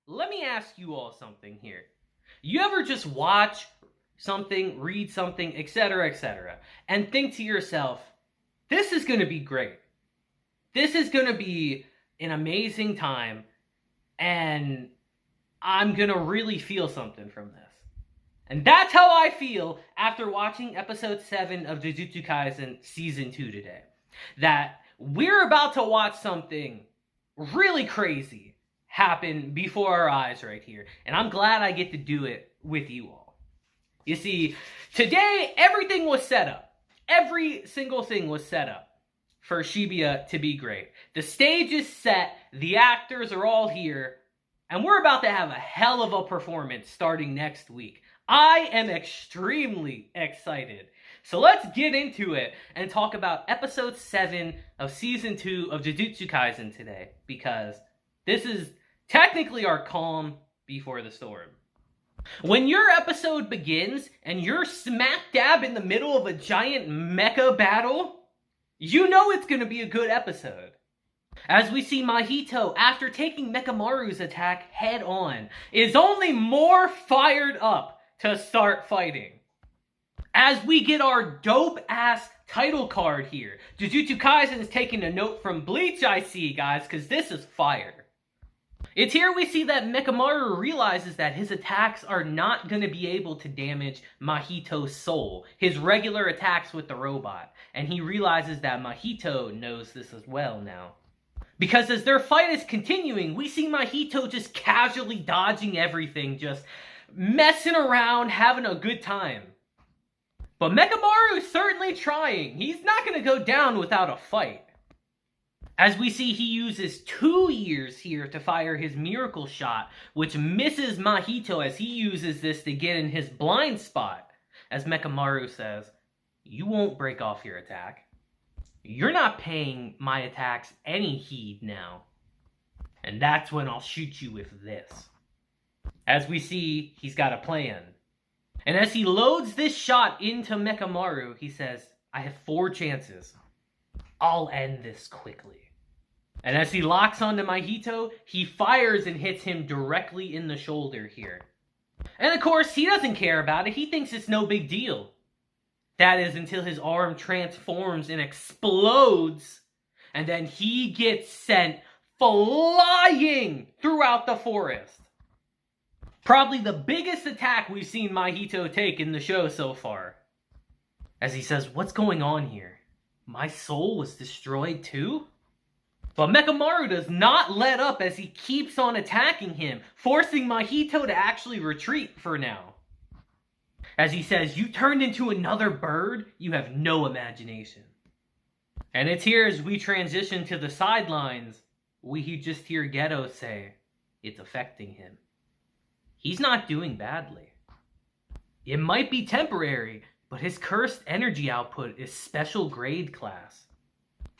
let me ask you all something here. You ever just watch something, read something, etc., and think to yourself, this is going to be great. This is going to be an amazing time, and I'm going to really feel something from this. And that's how I feel after watching episode 7 of Jujutsu Kaisen season 2 today. That we're about to watch something really crazy happen before our eyes right here. And I'm glad I get to do it with you all. You see, today everything was set up. Every single thing was set up for Shibuya to be great. The stage is set, the actors are all here, and we're about to have a hell of a performance starting next week. I am extremely excited. So let's get into it and talk about episode 7 of season 2 of Jujutsu Kaisen today, because this is technically our calm before the storm. When your episode begins and you're smack dab in the middle of a giant mecha battle, you know it's going to be a good episode. As we see Mahito, after taking Mechamaru's attack head on, is only more fired up to start fighting. As we get our dope-ass title card here. Jujutsu Kaisen is taking a note from Bleach, I see, guys, because this is fire. It's here we see that Mechamaru realizes that his attacks are not going to be able to damage Mahito's soul, his regular attacks with the robot. And he realizes that Mahito knows this as well now. Because as their fight is continuing, we see Mahito just casually dodging everything, just messing around, having a good time. But Mechamaru is certainly trying. He's not going to go down without a fight. As we see, he uses 2 years here to fire his miracle shot, which misses Mahito as he uses this to get in his blind spot. As Mechamaru says, you won't break off your attack. You're not paying my attacks any heed now. And that's when I'll shoot you with this. As we see, he's got a plan. And as he loads this shot into Mechamaru, he says, I have 4 chances. I'll end this quickly. And as he locks onto Mahito, he fires and hits him directly in the shoulder here. And of course, he doesn't care about it. He thinks it's no big deal. That is until his arm transforms and explodes. And then he gets sent flying throughout the forest. Probably the biggest attack we've seen Mahito take in the show so far. As he says, what's going on here? My soul was destroyed too? But Mechamaru does not let up as he keeps on attacking him, forcing Mahito to actually retreat for now. As he says, you turned into another bird? You have no imagination. And it's here as we transition to the sidelines, we just hear Geto say, it's affecting him. He's not doing badly. It might be temporary, but his cursed energy output is special grade class.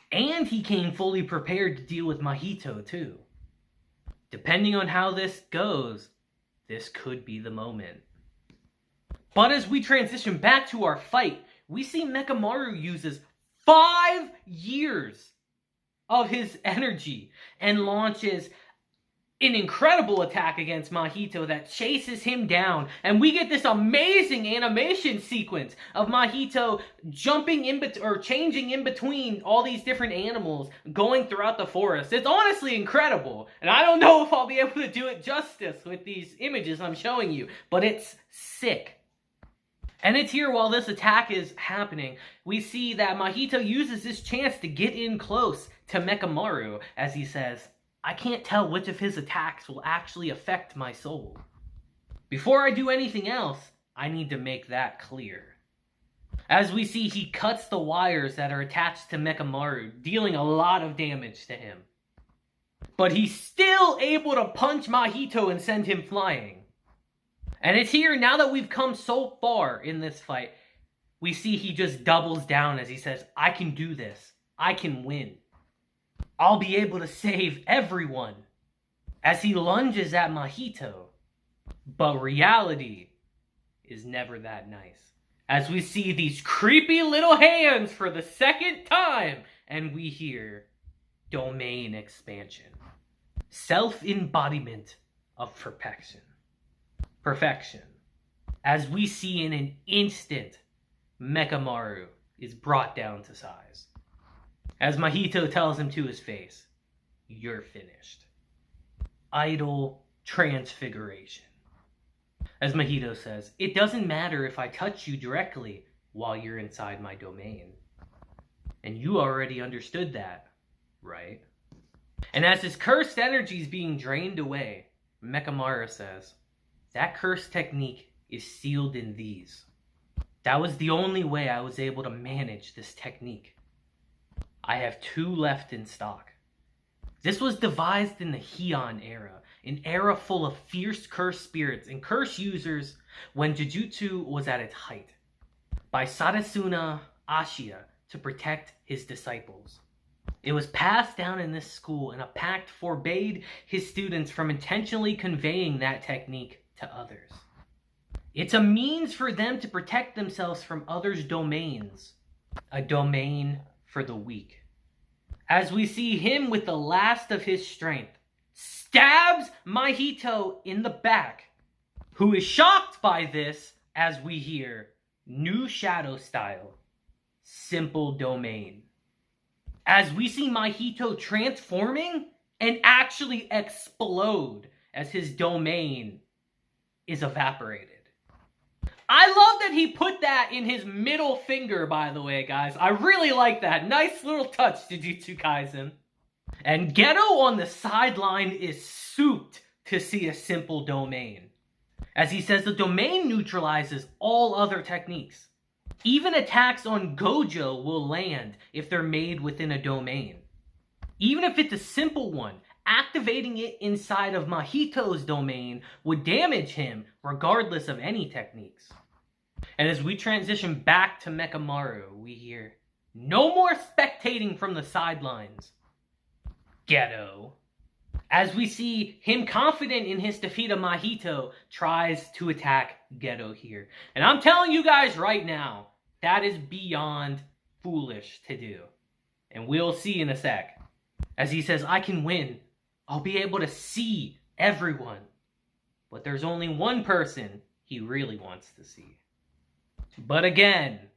And he came fully prepared to deal with Mahito too. Depending on how this goes, this could be the moment. But as we transition back to our fight, we see Mechamaru uses 5 years of his energy and launches an incredible attack against Mahito that chases him down. And we get this amazing animation sequence of Mahito jumping changing in between all these different animals going throughout the forest. It's honestly incredible. And I don't know if I'll be able to do it justice with these images I'm showing you, but it's sick. And it's here while this attack is happening, we see that Mahito uses this chance to get in close to Mechamaru as he says, I can't tell which of his attacks will actually affect my soul. Before I do anything else, I need to make that clear. As we see, he cuts the wires that are attached to Mechamaru, dealing a lot of damage to him. But he's still able to punch Mahito and send him flying. And it's here, now that we've come so far in this fight, we see he just doubles down as he says, I can do this. I can win. I'll be able to save everyone. As he lunges at Mahito. But reality is never that nice. As we see these creepy little hands for the second time, and we hear domain expansion. Self-embodiment of perfection. Perfection. As we see in an instant, Mechamaru is brought down to size. As Mahito tells him to his face, "You're finished." Idle transfiguration. As Mahito says, "It doesn't matter if I touch you directly while you're inside my domain. And you already understood that, right?" And as his cursed energy is being drained away, Mechamaru says, "That cursed technique is sealed in these. That was the only way I was able to manage this technique. I have 2 left in stock. This was devised in the Heian era, an era full of fierce cursed spirits and curse users when Jujutsu was at its height, by Sadasuna Ashiya to protect his disciples. It was passed down in this school, and a pact forbade his students from intentionally conveying that technique to others. It's a means for them to protect themselves from others' domains, a domain for the weak." As we see him with the last of his strength, stabs Mahito in the back, who is shocked by this as we hear, "New shadow style, simple domain." As we see Mahito transforming and actually explode as his domain is evaporated. I love that he put that in his middle finger, by the way, guys. I really like that. Nice little touch, Jujutsu Kaisen. And Geto on the sideline is souped to see a simple domain, as he says the domain neutralizes all other techniques. Even attacks on Gojo will land if they're made within a domain. Even if it's a simple one, activating it inside of Mahito's domain would damage him regardless of any techniques. And as we transition back to Mechamaru, we hear, "No more spectating from the sidelines, Geto." As we see him confident in his defeat of Mahito, tries to attack Geto here. And I'm telling you guys right now, that is beyond foolish to do. And we'll see in a sec. As he says, "I can win. I'll be able to see everyone." But there's only one person he really wants to see. But again,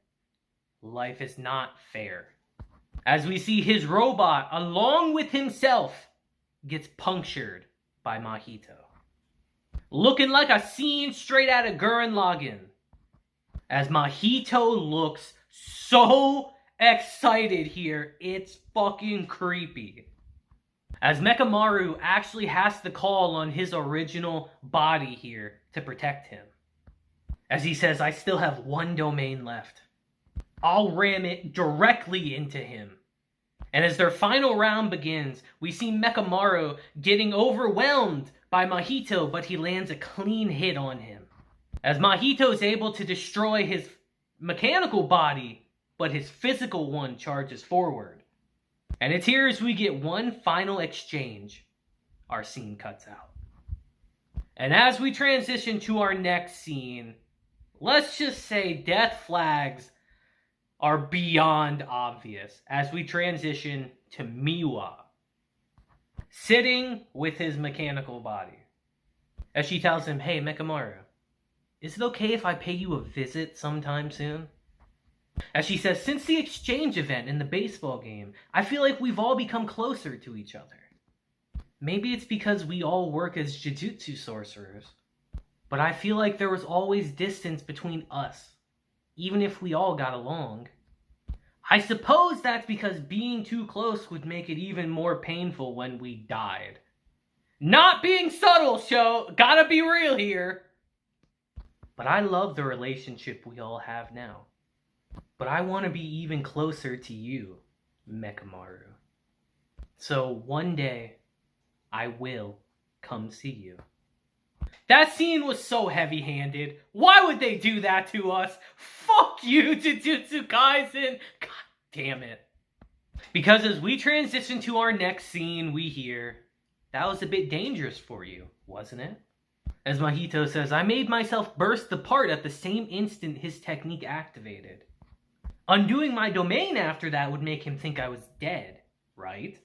life is not fair. As we see his robot, along with himself, gets punctured by Mahito. Looking like a scene straight out of Gurren Lagann. As Mahito looks so excited here, it's fucking creepy. As Mechamaru actually has to call on his original body here to protect him. As he says, "I still have 1 domain left. I'll ram it directly into him." And as their final round begins, we see Mechamaru getting overwhelmed by Mahito, but he lands a clean hit on him. As Mahito is able to destroy his mechanical body, but his physical one charges forward. And it's here as we get one final exchange, our scene cuts out. And as we transition to our next scene, let's just say death flags are beyond obvious as we transition to Miwa, sitting with his mechanical body. As she tells him, "Hey, Mechamaru, is it okay if I pay you a visit sometime soon?" As she says, "Since the exchange event in the baseball game, I feel like we've all become closer to each other. Maybe it's because we all work as Jujutsu sorcerers, but I feel like there was always distance between us, even if we all got along. I suppose that's because being too close would make it even more painful when we died." Not being subtle, show. Gotta be real here. "But I love the relationship we all have now. But I want to be even closer to you, Mechamaru. So one day, I will come see you." That scene was so heavy-handed. Why would they do that to us? Fuck you, Jujutsu Kaisen. God damn it. Because as we transition to our next scene, we hear, "That was a bit dangerous for you, wasn't it?" As Mahito says, "I made myself burst apart at the same instant his technique activated. Undoing my domain after that would make him think I was dead, right?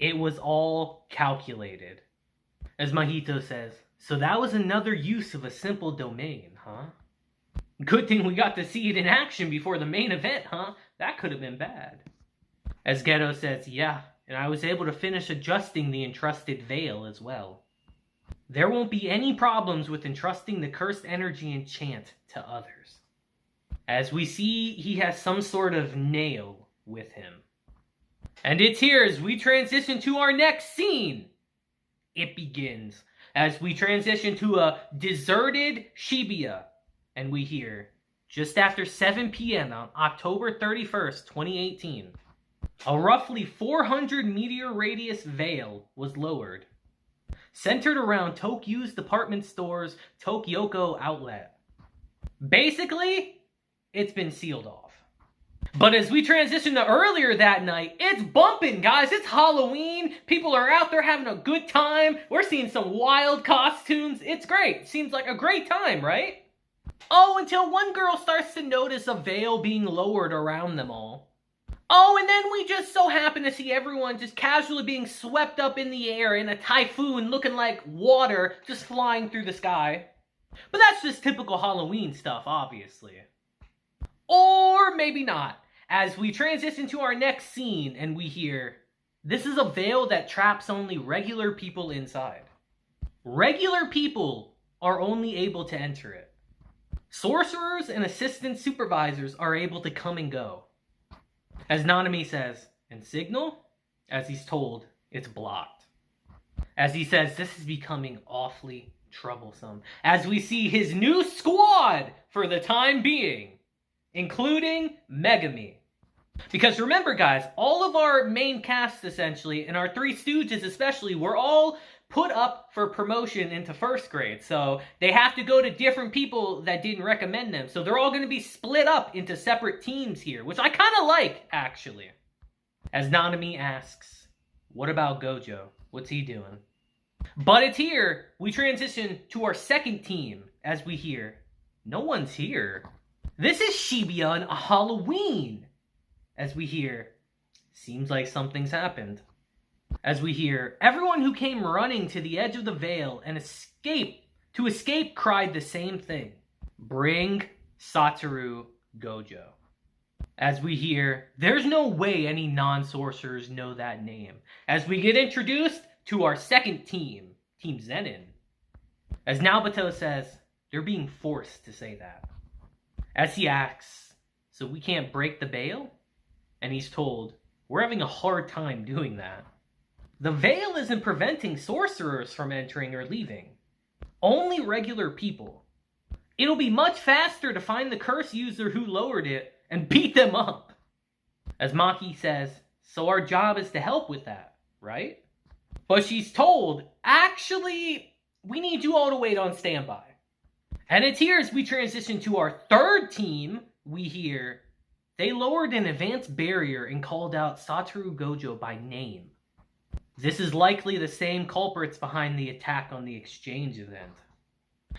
It was all calculated. As Mahito says, so that was another use of a simple domain, huh? Good thing we got to see it in action before the main event, huh? That could have been bad. As Geto says, yeah, and I was able to finish adjusting the entrusted veil as well. There won't be any problems with entrusting the cursed energy and chant to others. As we see, he has some sort of nail with him. And it's here as we transition to our next scene. It begins as we transition to a deserted Shibuya. And we hear, just after 7 p.m. on October 31st, 2018, a roughly 400 meter radius veil was lowered, centered around Tokyu's department store's Tokyoko outlet. Basically, it's been sealed off. But as we transition to earlier that night, it's bumping, guys. It's Halloween. People are out there having a good time. We're seeing some wild costumes. It's great. Seems like a great time, right? Oh, until one girl starts to notice a veil being lowered around them all. Oh, and then we just so happen to see everyone just casually being swept up in the air in a typhoon looking like water just flying through the sky. But that's just typical Halloween stuff, obviously. Or maybe not. As we transition to our next scene and we hear, this is a veil that traps only regular people inside. Regular people are only able to enter it. Sorcerers and assistant supervisors are able to come and go. As Nanami says, and signal? As he's told, it's blocked. As he says, this is becoming awfully troublesome. As we see his new squad for the time being, including Megami. Because remember, guys, all of our main casts, essentially, and our Three Stooges especially, were all put up for promotion into first grade. So they have to go to different people that didn't recommend them. So they're all going to be split up into separate teams here, which I kind of like, actually. As Nanami asks, what about Gojo? What's he doing? But it's here, we transition to our second team, as we hear, no one's here. This is Shibuya on a Halloween. As we hear, seems like something's happened. As we hear, everyone who came running to the edge of the veil and escape cried the same thing. Bring Satoru Gojo. As we hear, there's no way any non-sorcerers know that name. As we get introduced to our second team, Team Zenin. As Naoto says, they're being forced to say that. As he asks, so we can't break the veil? And he's told, we're having a hard time doing that. The veil isn't preventing sorcerers from entering or leaving. Only regular people. It'll be much faster to find the curse user who lowered it and beat them up. As Maki says, so our job is to help with that, right? But she's told, actually, we need you all to wait on standby. And it's here as we transition to our third team, we hear, they lowered an advanced barrier and called out Satoru Gojo by name. This is likely the same culprits behind the attack on the exchange event.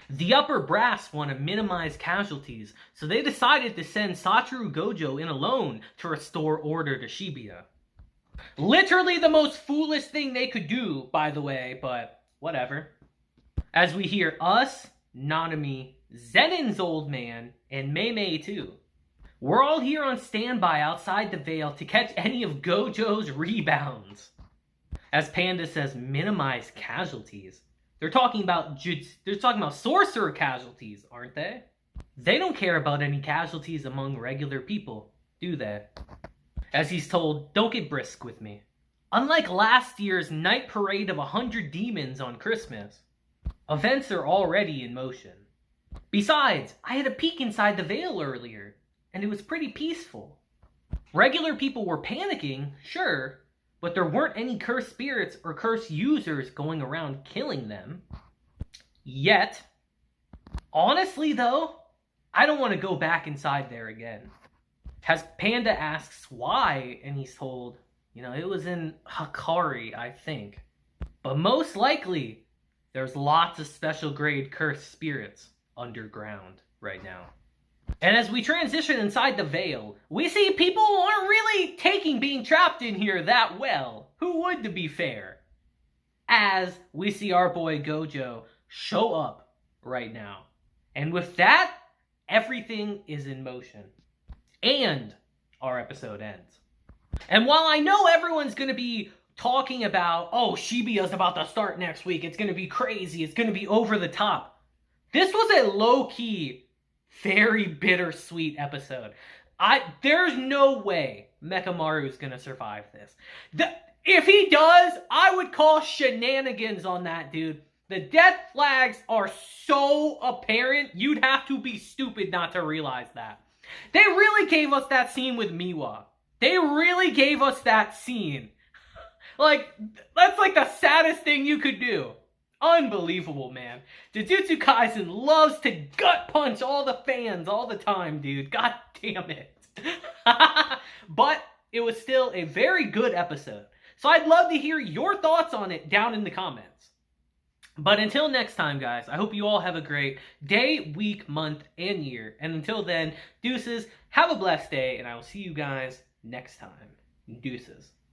The upper brass want to minimize casualties, so they decided to send Satoru Gojo in alone to restore order to Shibuya. Literally the most foolish thing they could do, by the way, but whatever. As we hear us, Nanami, Zenin's old man, and Mei too. We're all here on standby outside the veil to catch any of Gojo's rebounds. As Panda says, minimize casualties. They're talking about sorcerer casualties, aren't they? They don't care about any casualties among regular people, do they? As he's told, don't get brisk with me. Unlike last year's night parade of 100 demons on Christmas, events are already in motion. Besides, I had a peek inside the veil earlier, and it was pretty peaceful. Regular people were panicking, sure, but there weren't any cursed spirits or cursed users going around killing them. Yet. Honestly, though, I don't want to go back inside there again. As Panda asks why, and he's told, it was in Hakari, I think. But most likely, there's lots of special grade cursed spirits underground right now. And as we transition inside the veil, we see people aren't really taking being trapped in here that well. Who would, to be fair? as we see our boy Gojo show up right now. And with that, everything is in motion. And our episode ends. And while I know everyone's going to be talking about, oh, Shibuya's about to start next week, it's going to be crazy, it's going to be over the top, this was a low-key, very bittersweet episode. There's no way Mechamaru is going to survive this. If he does, I would call shenanigans on that dude. The death flags are so apparent, you'd have to be stupid not to realize that. They really gave us that scene with Miwa. They really gave us that scene. Like, that's like the saddest thing you could do. Unbelievable, man. Jujutsu Kaisen loves to gut punch all the fans all the time, dude. God damn it. But it was still a very good episode. So I'd love to hear your thoughts on it down in the comments. But until next time, guys, I hope you all have a great day, week, month, and year. And until then, deuces, have a blessed day, and I will see you guys next time. Deuces.